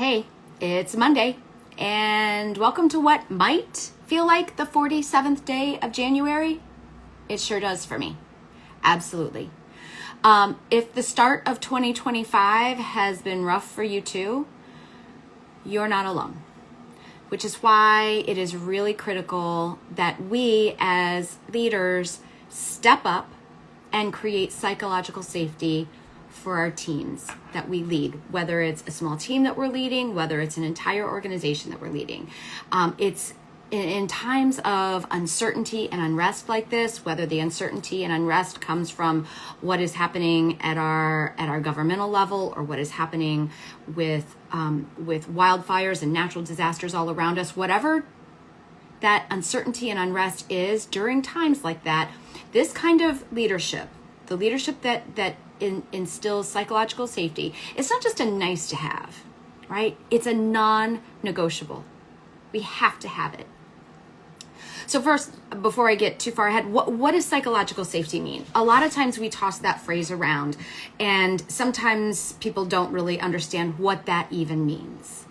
Hey, it's Monday, and welcome to what might feel like the 47th day of January. It sure does for me. Absolutely. If the start of 2025 has been rough for you too, you're not alone, which is why it is really critical that we as leaders step up and create psychological safety for our teams that we lead, whether it's a small team that we're leading, whether it's an entire organization that we're leading. It's in times of uncertainty and unrest like this, whether the uncertainty and unrest comes from what is happening at our governmental level or what is happening with wildfires and natural disasters all around us, whatever that uncertainty and unrest is during times like that, this kind of leadership, the leadership that instills psychological safety, it's not just a nice to have, right? It's a non-negotiable. We have to have it. So first, before I get too far ahead, what does psychological safety mean? A lot of times we toss that phrase around, and sometimes people don't really understand what that even means.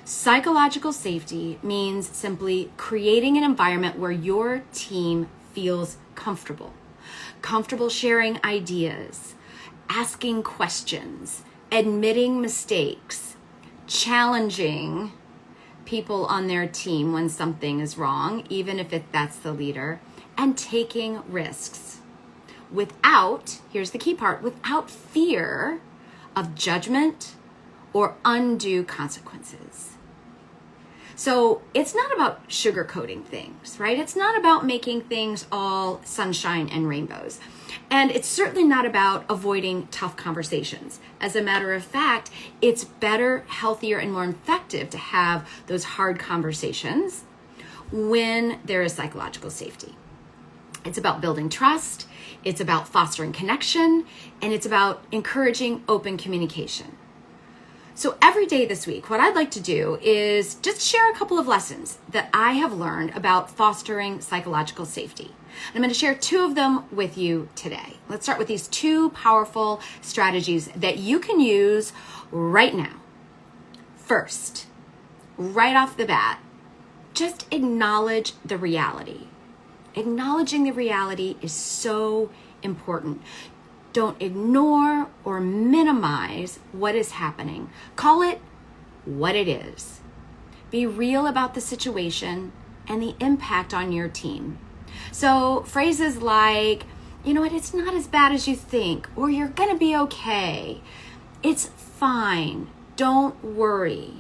Psychological safety means simply creating an environment where your team feels comfortable sharing ideas, asking questions, admitting mistakes, challenging people on their team when something is wrong, even if that's the leader, and taking risks without, here's the key part, without fear of judgment or undue consequences. So it's not about sugarcoating things, right? It's not about making things all sunshine and rainbows. And it's certainly not about avoiding tough conversations. As a matter of fact, it's better, healthier, and more effective to have those hard conversations when there is psychological safety. It's about building trust, it's about fostering connection, and it's about encouraging open communication. So every day this week, what I'd like to do is just share a couple of lessons that I have learned about fostering psychological safety. I'm going to share two of them with you today. Let's start with these two powerful strategies that you can use right now. First, right off the bat, just acknowledge the reality. Acknowledging the reality is so important. Don't ignore or minimize what is happening. Call it what it is. Be real about the situation and the impact on your team. So phrases like, you know what, it's not as bad as you think, or you're going to be okay. It's fine. Don't worry.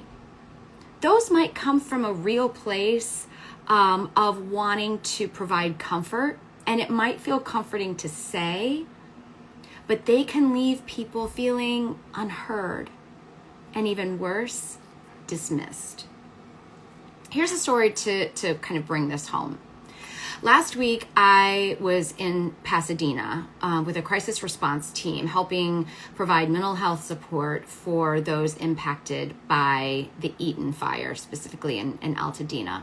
Those might come from a real place of wanting to provide comfort, and it might feel comforting to say, but they can leave people feeling unheard and even worse, dismissed. Here's a story to kind of bring this home. Last week, I was in Pasadena with a crisis response team helping provide mental health support for those impacted by the Eaton fire, specifically in Altadena.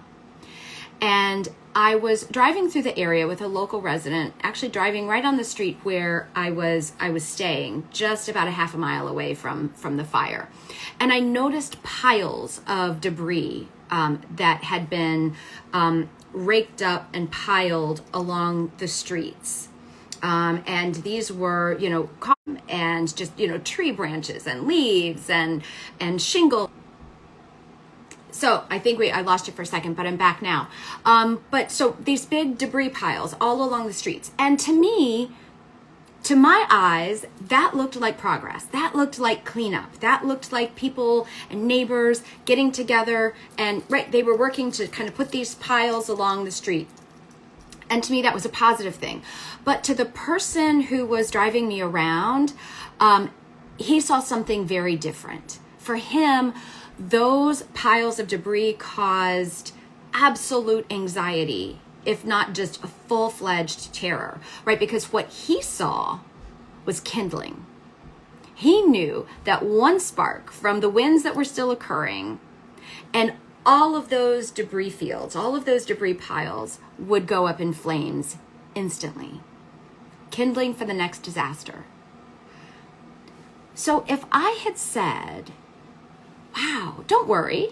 And I was driving through the area with a local resident, actually driving right on the street where I was staying, just about a half a mile away from the fire. And I noticed piles of debris that had been raked up and piled along the streets. And these were, and just, tree branches and leaves and shingle. So I think I lost you for a second, but I'm back now. But so these big debris piles all along the streets. And to me, to my eyes, that looked like progress. That looked like cleanup. That looked like people and neighbors getting together and they were working to kind of put these piles along the street. And to me, that was a positive thing. But to the person who was driving me around, he saw something very different. For him, those piles of debris caused absolute anxiety, if not just a full-fledged terror, right? Because what he saw was kindling. He knew that one spark from the winds that were still occurring and all of those debris fields, all of those debris piles would go up in flames instantly, kindling for the next disaster. So if I had said, wow, don't worry.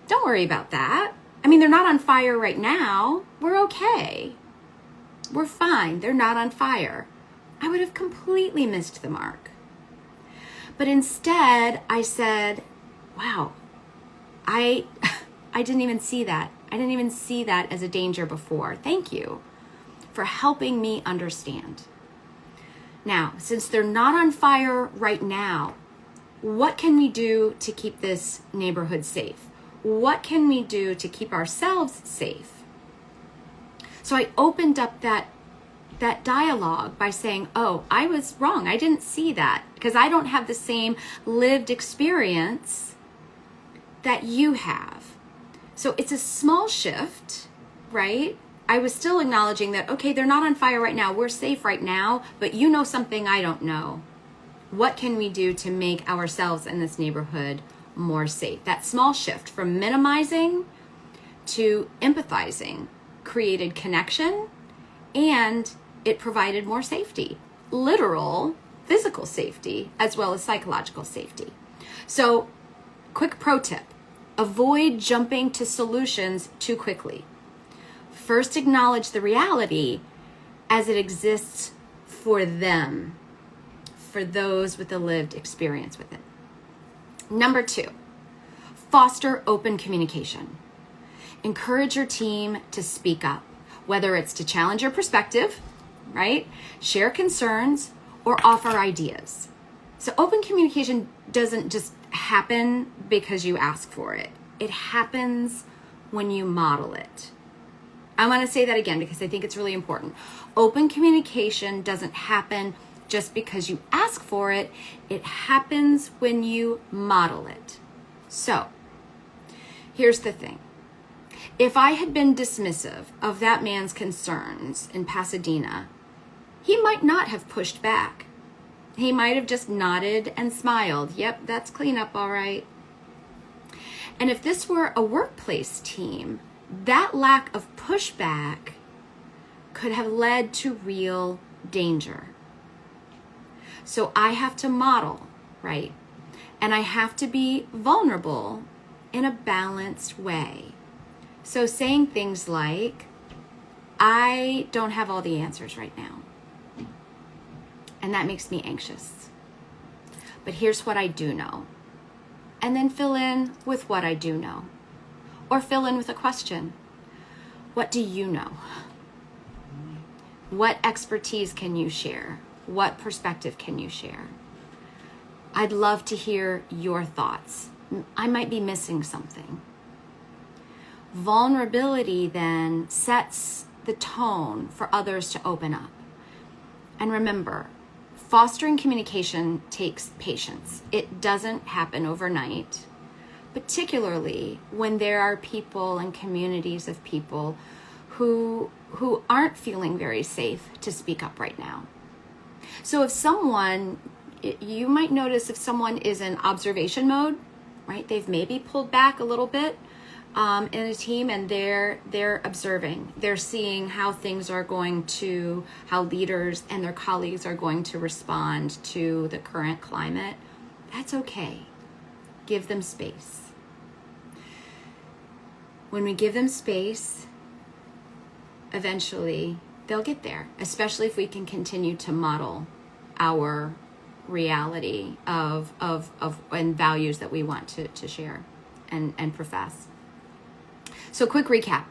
Don't worry about that. I mean, they're not on fire right now. We're okay. We're fine. They're not on fire. I would have completely missed the mark. But instead, I said, wow, I didn't even see that. I didn't even see that as a danger before. Thank you for helping me understand. Now, since they're not on fire right now, what can we do to keep this neighborhood safe? What can we do to keep ourselves safe? So I opened up that dialogue by saying, oh, I was wrong. I didn't see that because I don't have the same lived experience that you have. So it's a small shift, right? I was still acknowledging that, okay, they're not on fire right now. We're safe right now, but you know something I don't know. What can we do to make ourselves in this neighborhood more safe? That small shift from minimizing to empathizing created connection, and it provided more safety, literal physical safety, as well as psychological safety. So, quick pro tip, avoid jumping to solutions too quickly. First, acknowledge the reality as it exists for them, for those with a lived experience with it. Number 2, foster open communication. Encourage your team to speak up, whether it's to challenge your perspective, right? Share concerns or offer ideas. So open communication doesn't just happen because you ask for it. It happens when you model it. I want to say that again because I think it's really important. Open communication doesn't happen just because you ask for it. It happens when you model it. So, here's the thing. If I had been dismissive of that man's concerns in Pasadena, he might not have pushed back. He might have just nodded and smiled. Yep, that's cleanup, all right. And if this were a workplace team, that lack of pushback could have led to real danger. So I have to model, right? And I have to be vulnerable in a balanced way. So saying things like, I don't have all the answers right now. And that makes me anxious. But here's what I do know. And then fill in with what I do know. Or fill in with a question. What do you know? What expertise can you share? What perspective can you share? I'd love to hear your thoughts. I might be missing something. Vulnerability then sets the tone for others to open up. And remember, fostering communication takes patience. It doesn't happen overnight, particularly when there are people and communities of people who aren't feeling very safe to speak up right now. So if someone, you might notice if someone is in observation mode, right? They've maybe pulled back a little bit in a team and they're observing. They're seeing how things are going to, how leaders and their colleagues are going to respond to the current climate. That's okay. Give them space. When we give them space, eventually they'll get there, especially if we can continue to model our reality of and values that we want to share and profess. So quick recap.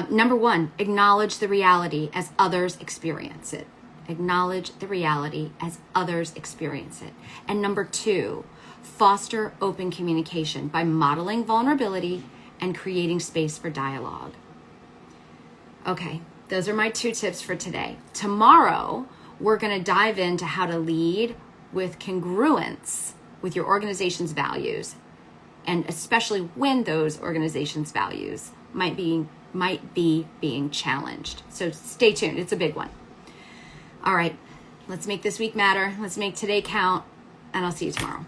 Number 1, acknowledge the reality as others experience it. Acknowledge the reality as others experience it. And number 2, foster open communication by modeling vulnerability and creating space for dialogue. Okay, those are my 2 tips for today. Tomorrow, we're going to dive into how to lead with congruence with your organization's values, and especially when those organizations' values might be being challenged. So stay tuned. It's a big one. All right, let's make this week matter. Let's make today count, and I'll see you tomorrow.